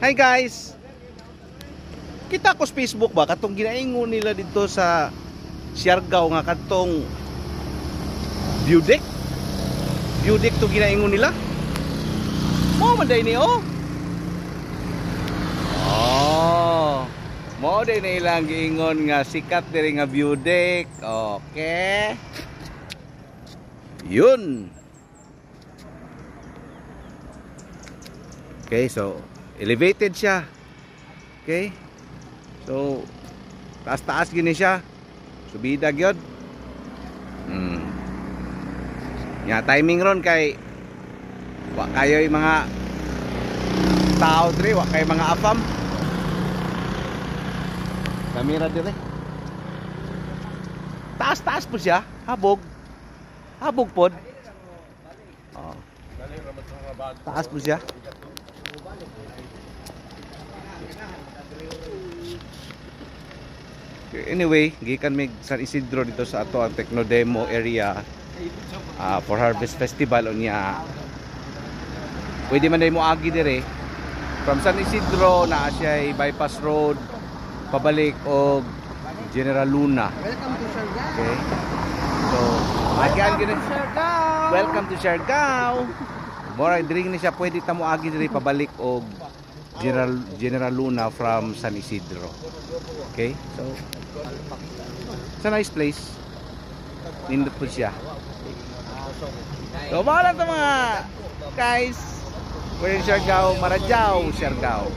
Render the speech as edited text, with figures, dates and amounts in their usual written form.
Hi guys. Kita ko sa Facebook ba katong ginaingon nila dito sa Siargao nga katong view deck. View deck to ginaingon nila. Mo man day ni oh. Oh. Mo day na ilang giingon nga sikat diri nga view deck. Okay. Yun. Okay, so elevated siya. Okay? So taas-taas gini siya. Subida gyud. Ya timing ron kay wa kayo'y mga tao diri, wa kay mga afam. Kamera dire. Taas-taas po siya, habog. Habog pod. Oh. Taas po siya. Anyway, gikan mig San Isidro dito sa ato ang Tecnodemo area for Harvest Festival unya. Pwede man day mo agi dire from San Isidro na siya bypass road pabalik og General Luna. Okay. So, agyan gini. Welcome to Siargao. Mora diri ni siya pwede ta mo agi dire pabalik og General Luna from San Isidro. Okay? So, it's a nice place. Nindot po siya. So, mga lang ito mga guys. We're in Siargao, Marajao, Siargao.